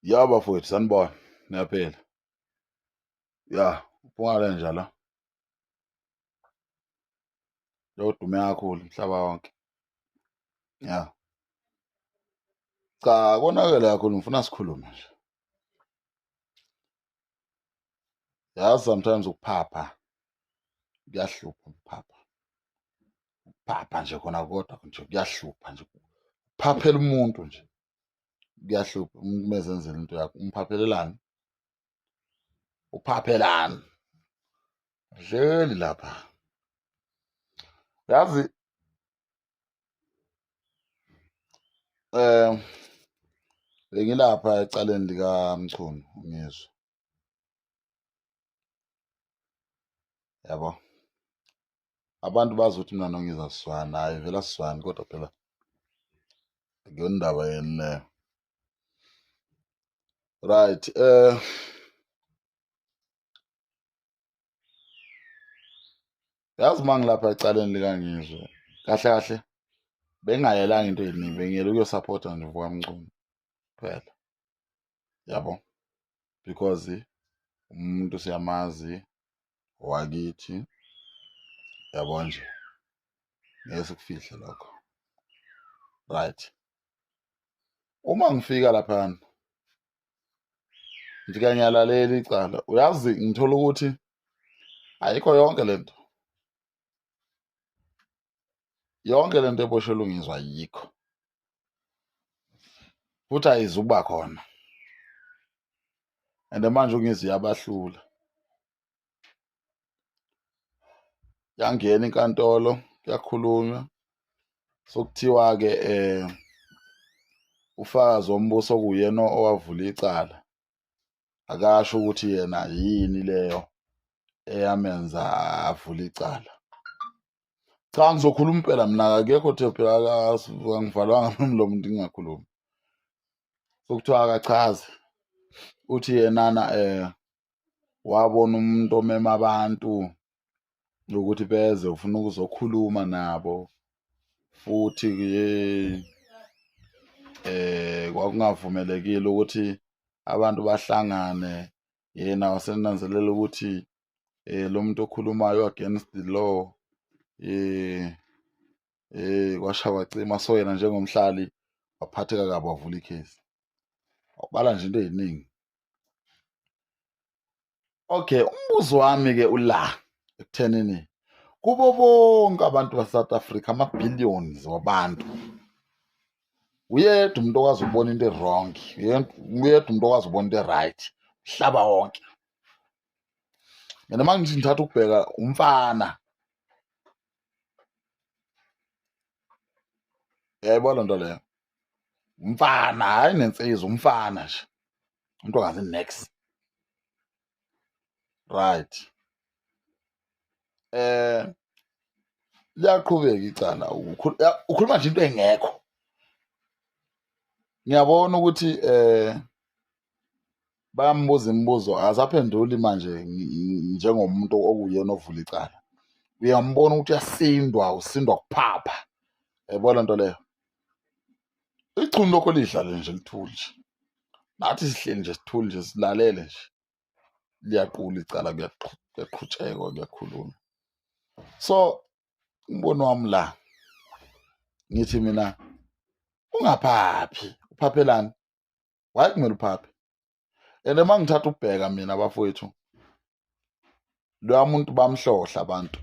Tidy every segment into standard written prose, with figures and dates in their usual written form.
Ya bafowethu sanibona niyaphila. Ya uphungale nje la. Udume kakhulu umhlaba wonke. Ya. Cha konakele kakhulu ngifuna sikhulume nje. Yazi sometimes ukuphapha kuyahlupha ukuphapha. Ukuphapha nje khona kodwa nje kuyahlupha nje. Ukuphaphela umuntu nje kuyahlupha umuntu mezenzela into yakho umphaphelelani. Uphaphelani. Hleli lapha. Yazi eh bengilapha ecaleni lika Mchunu Ngizwe. Yabo. Abantu bazi ukuthi mina noNgizwe asiswani, hayi vele asiswani kodwa phela akuyona indaba yeni leyo. Right, yazi mangilapha ecaleni lika Ngizwe. Kahle kahle bengayelanga into eziningi, bengiyela ukuyosupporta nje uVukamchunu kuphela. Yabo. Because umuntu siyamazi wakithi. Yabo nje. Ngeke sikufihle lokho. Right. Uma ngifika lapha ngifika ngiyalalela icala. Uyazi ngithola ukuthi ayikho yonke lento. Yonke lento eboshelwe uNgizwe ayikho. Futhi ayizukuba khona. And manje uNgizwe yabahlula. Yangena eNkantolo, kuyakhulunywa. Sokuthiwa ke uFakazi wombuso kuyena owavula icala. Akasho ukuthi yena yini leyo eyamenza avula icala. Cha ngizokhuluma impela mina akekho phela angivalwanga nomlomo ukuthi ngingakhulumi. Sokuthiwa akachaze uthi yenana wabona umuntu omema abantu ukuthi beze ufuna ukuzokhuluma nabo futhi kwakungavumelekile ukuthi abantu bahlangane. Yena wasenanzelela ukuthi lo muntu okhulumayo against the law kwashaywa cima, so yena njengomhlali waphatheka kabi wavula ikhesi. Awubala nje into eziningi. Okay, umbuzo wami ke ula ekuthenini kubo bonke abantu baseSouth Africa, ama-billions wabantu, uyedwa umuntu okwazi ukubona into e-wrong, uyedwa umuntu okwazi ukubona into e-right umhlaba wonke. Mina uma ngithi ngithatha ukubheka umfana, yayibona nto leyo, umfana hayi nensizwa, umfana nje umuntu ongazi next. Right. Liyaqhubeka icala, ukhuluma nje into engekho. Ngiyabona ukuthi bayambuza imibuzo azaphenduli manje njengomuntu okuyena ovula icala. Uyambona ukuthi uyasindwa, usindwa kuphapha. Yayibona nto leyo. Ichunu lokho lidlale nje lithule nje. Nathi sihleli nje sithule nje silalele nje. Liyaqula icala, kuyaqhutshekwa, kuyakhulunywa. So umbono wami la ngithi mina ungaphaphi, uphaphelani? Why kumele uphaphe? And uma ngithatha ukubheka mina bafowethu, loya muntu bamhlohla abantu.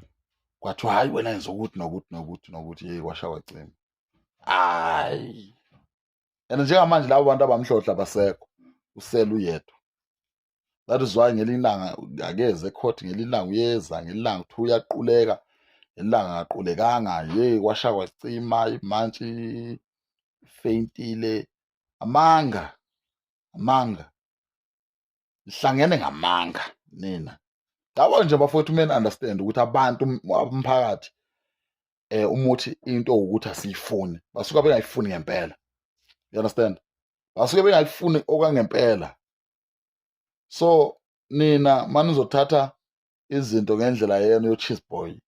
Kwathiwa hayi wena yenza ukuthi nokuthi nokuthi nokuthi hey kwashaywa cima. Hayi. And njengamanje labo bantu abamhlohla abasekho, usela uyedwa. That is why ngelinye ilanga akeze ecourt, ngelinye ilanga uyeza, ngelinye ilanga kuthiwa uyaquleka, ngelinye ilanga akaqulekanga, hey kwashaywa cima, imantshi faintile. Amanga. Lihlangene ngamanga nina. Ngabo nje bafowethu kumele understand ukuthi abantu umphakathi umuthi into ukuthi asiyifuni. Basuka bengayifuni ngempela. You understand? Basuke bengayifuni okwangempela. So nina manizothatha izinto ngendlela yena yo cheese boy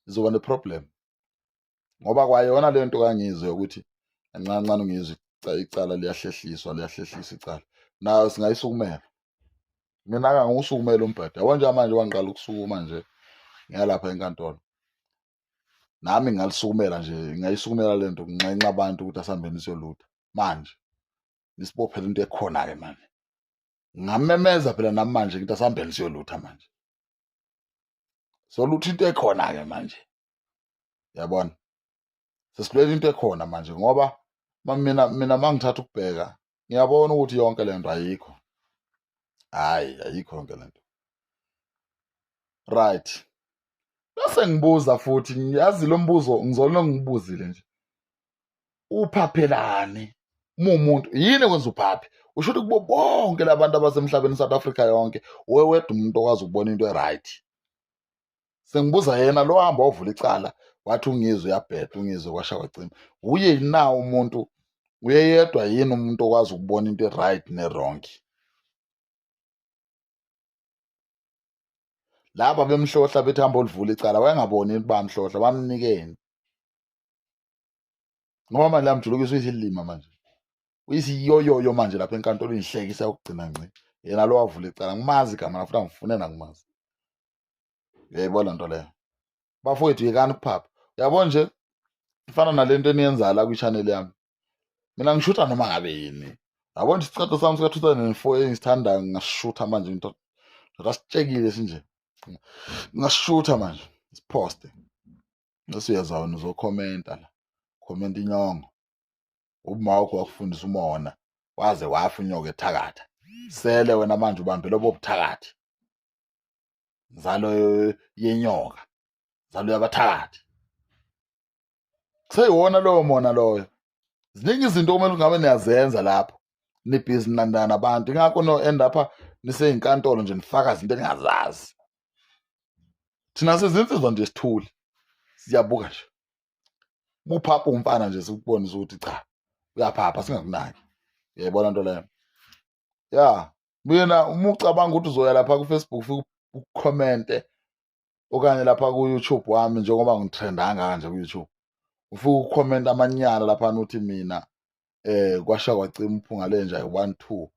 izoba ne problem. Ngoba kwayona le nto kaNgizwe ukuthi kancane uNgizwe icala liyahlehliswa icala. nayo singayisukumela. Mina-ke angiwusukumele umbhede, yabo nje manje wangiqala ukusukuma nje ngiyalapha enkantolo. Nami ngalisukumela nje, ngayisukumela le nto nginxenxa abantu ukuthi asihambeni siyolutha. Manje nisibophele into ekhona-ke manje. Ngamemeza phela nami manje ngithi asihambeni siyolutha manje. Solutha into ekhona-ke manje. Yabona? Sesilwela into ekhona manje ngoba mina mangithatha ukubheka ngiyabona ukuthi yonke le nto ayikho. Hhayi, ayikho yonke le nto. Right. Bese ngibuza futhi, ngiyazi lo mbuzo ngizoloko ngibuzile nje. Uphaphelani? Umuntu yini ekwenza uphaphe? Usho ukuthi kubo bonke labantu abasemhlabeni South Africa yonke, wedwa umuntu okwazi ukubona into e-right. Sengibuza yena lo hamba wavula icala wathi uNgizwe uyabheda, uNgizwe kwasha kwacima. Uye na umuntu, uyedwa yini umuntu okwazi ukubona into e-right ne-wrong? Laba bemhlohla bethi hamba olivula icala wayengaboni ukuthi bamhlohla, bamnikeni. Ngoba manje la mjuluko uyisilima manje. Uyisiyoyoyo manje lapha enkantolo ihlekisa ukugcina ngci. Yena lo wavula icala ngimazi igama futhi angifune nangimazi. Uyayibona nto leyo. Bafowethu yekani ukuphapha. Uyabona nje ifana nalento eniyenzayo la kwi-channel yami. Mina ngishutha noma ngabe yini. Yabona nje isicathulo sami sika-2004 engisithandayo ngasishutha manje into asitshekile sinje. Ngasishutha manje siphoste. Bese uyazawona uzokhomenta la. Khomenta inyongo. Uma wakho wakufundisa umona waze wafa unyoka ethakatha. Sele wena manje ubambe lobo buthakathi. Nzalo yenyoka. Nzalo yabathakathi. Seyiwona lowo mona loyo. Ziningi izinto okumele ngabe niyazenza lapho. Nibhizi nabantu. Ingakho no-end apha nisey'nkantolo nje nifakazi into eningazazi. Thina sizinsizwa nje sithule. Siyabuka nje. Buphapha umfana nje sikubonisa ukuthi cha uyaphapha singakunaki. Uyayibona nto leyo. Ya, mina uma ucabanga ukuthi uzoya lapha ku-Facebook ufike ukhomente okanye lapha ku-YouTube wami njengoba ngithrendanga kanje ku-YouTube. Ufike ukhomenta amanyala laphana uthi mina kwasha kwacima uphunga lenja 1 2.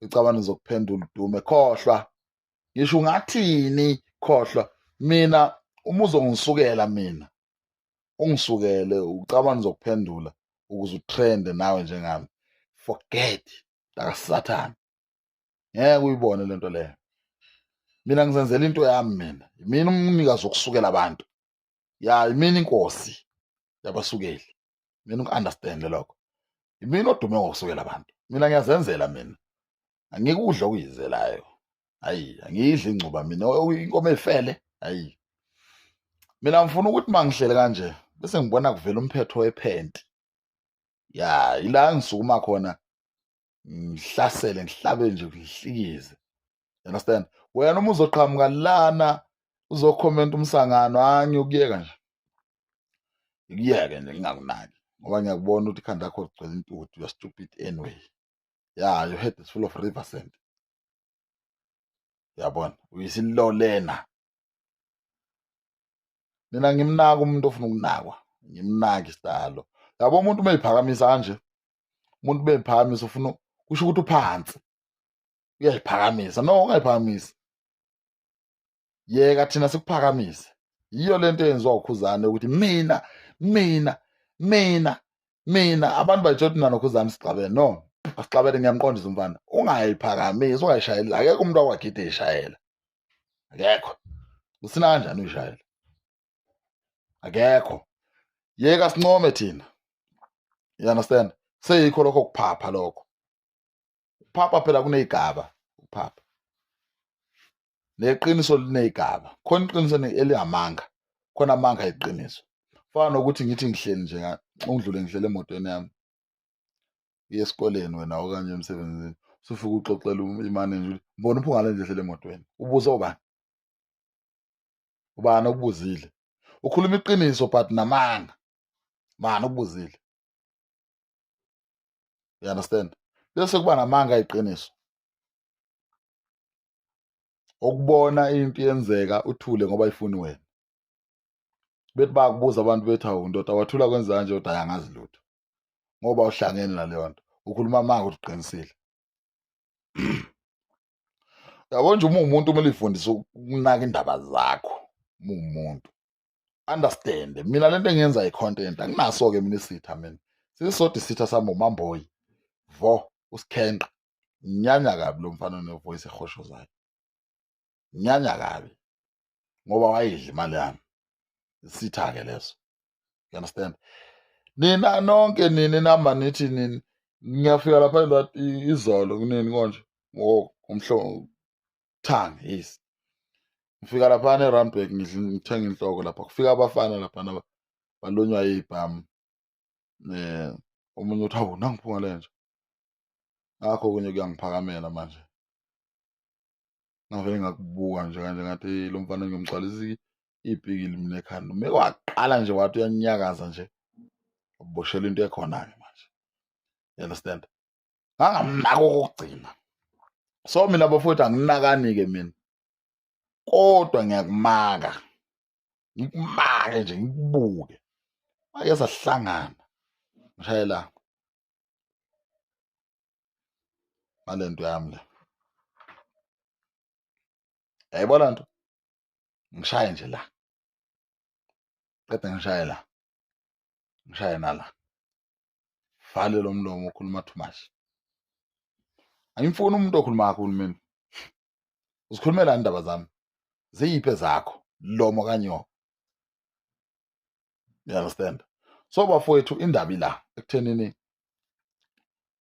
Ucabanga uzokuphendula udume, khohlwa. Ngisho ungathini khohlwa. Mina uma uzongisukela mina ungisukele ucabanga uzokuphendula ukuze utrende nawe njengami. Forget akasathana. Ngeke uyibone lento leyo. Mina ngizenzela into yami mina. Mina umnikazi wokusukela abantu. Ya, yimina inkosi yabasukeli. Mina uku-understand lokho. Yimina odume ngokusukela abantu. Mina ngiyazenzela mina. Angikudla okuyizelayo. Hayi, angidli ingcuba mina inkomo efele. Hayi. Mina ngifuna ukuthi mangihlele kanje bese ngibona kuvela umphetho wephenti. Ya, ila ngisukuma khona ngihlasele ngihlabe nje ngihlikize. You understand? Wena uma uzoqhamuka lana uzokhomenta umsangano ngiyokuyeka nje. Ngikuyeke nje ngingakunaki ngoba ngiyakubona ukuthi ikhanda lakho ligcwele intuthu. You are stupid anyway. Yeah, your head is full of river sand. Uyabona? Uyisilolena. Mina ngimnaka umuntu ofuna ukunakwa. Ngimnaki isitalo. Yabo umuntu uma ephakamisa kanje. Umuntu uma ephakamisa ufuna kusho ukuthi uphansi. Uyayiphakamisa. No, ungayiphakamisi. Yeka thina sikuphakamise. Yiyo lento eyenziwa ukhuzane ukuthi mina abantu bayitshela ukuthi nanokhuzane sixabene. No, asixabene ngiyamqondisa umfana. Ungayiphakamisi, ungayishayeli. Akekho umuntu wakwakhithi eyishayela. Akekho. Usina kanjani uyishayela? Akekho. Yeka sincome thina. You understand? Seyikho lokho kuphapha lokho. Ukuphapha phela kuney'gaba. Ukuphapha. Neqiniso liney'gaba. Khona iqiniso elingamanga. Khona amanga iqiniso. Fana nokuthi ngithi ngihleli nje ungidlule ngihlele emotweni yami. Uye esikoleni wena okanye emsebenzini. Usufike uxoxela imanenje ukuthi mbona uphunga lenje ehlele emotweni. Ubuze ubani? Ubani okubuzile? Ukhuluma iqiniso but namanga. Mani okubuzile? You understand? Bese kuba namanga iqiniso. Ukubona into yenzeka uthule ngoba ayifuni wena. Bethi bakubuza abantu bethi hawu ndoda wathula kwenza kanje kodwa ayangazi lutho. Ngoba uhlangene naleyo nto. Ukhuluma amanga ukuthi uqinisile. Yabo nje uma uwumuntu kumele uyifundise ukunaka indaba zakho uma uwumuntu. Understand. Mina lento engiyenza i-content anginaso-ke mina isitha mina. Sisodwa isitha sami umamboyi. Vo, usikhenqa. Nginyanya kabi lo mfana one-voice ehoshozayo. Nginyanya kabi ngoba wayidla imali yami. Isitha-ke leso. You understand? Nina nonke nina inamba nithi nini ngiyafika lapha izolo kunini konje Thange yes. Ngifika laphana eRandburg ngithenga inhloko lapha. Kufika abafana laphana balonywa yibhamu. Omunye uthi hawu nangiphunga lenje. Ngakho okunye kuyangiphakamela manje. Ngavele ngakubuka nje kanje ngathi lo mfana ngiyomgcwalisa ipikili mina ekhanda. Uma kwaqala nje wathi uyanyakaza nje. Uboshela into ekhona-ke manje. You understand? Ngangamnaka okokugcina. So mina bafowethu anginakani-ke mina. Kodwa ngiyakumaka. Ngikumake nje ngikubuke. Ake sasihlangana. Ngishayela ngale nto yami le. Yayibona nto? Ngishaye nje la. Qeda ngishaye la. Ngishaye nala. Vale lo mlomo ukhuluma too much. Angimfuni umuntu okhuluma kakhulu mina. Uzikhulumela indaba zami. Ziyiphi ezakho? Lomo kanyoka. You understand? So bafowethu indaba ila ekuthenini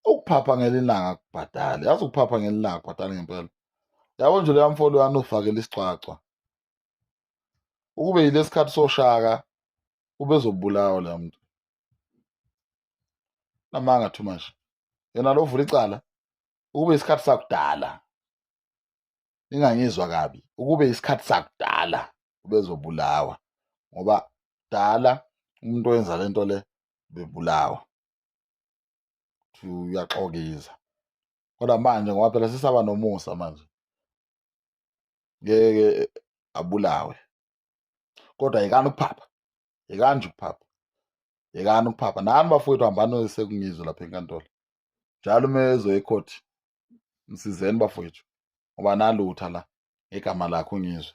ukuphapha ngelilanga kubhadale. Yazi ukuphapha ngelilanga kubhadale ngempela. Yabo nje leya mfolo yana ufakela isicwacwa. Ukube yilesikhathi soshaka ubezobulawa la muntu. Namanga too much. Yena lo vula icala. Ukube isikhathi sakudala. Ingangizwa kabi. Ukube isikhathi sakudala ubezobulawa. Ngoba dala umuntu oyenza lento le bebulawa. Uyaxokiza. Kodwa manje ngoba phela sisaba nomusa manje. Ngeke abulawe. Kodwa yekani ukuphapha. Yekani nje ukuphapha. Yekani ukuphapha. Nani bafowethu hambani sekungizwe lapha enkantolo. Njalo uma ezoya ecourt msizeni bafowethu. Ngoba nalutha la igama lakho ungizwe.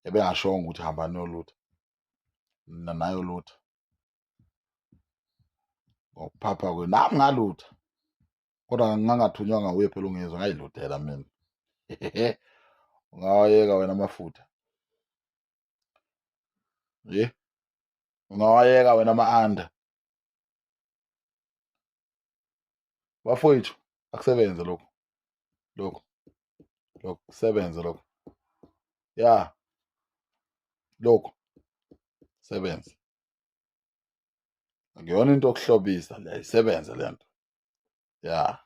Ebengashongo ukuthi hambani yolutha. Mina nayolutha. Ngokuphapha kwe nami ngalutha. Kodwa ngangathunywanga uye phela ungizwe ngayiluthela mina. Ungawayeka wena amafutha. Ungawayeka wena ama-under. Bafowethu akusebenze lokho. Lokho kusebenze lokho. Ya. Lokho sebenze. Akuyona into yokuhlobisa le isebenze lento. Ya.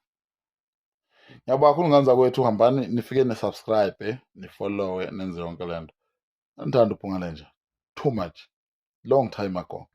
Ngiyabonga kakhulu ngani kwethu hambani nifike ne-subscribe ni-follow nenze yonke lento. Ngithanda uphunga lenje. Too much. Long time ago.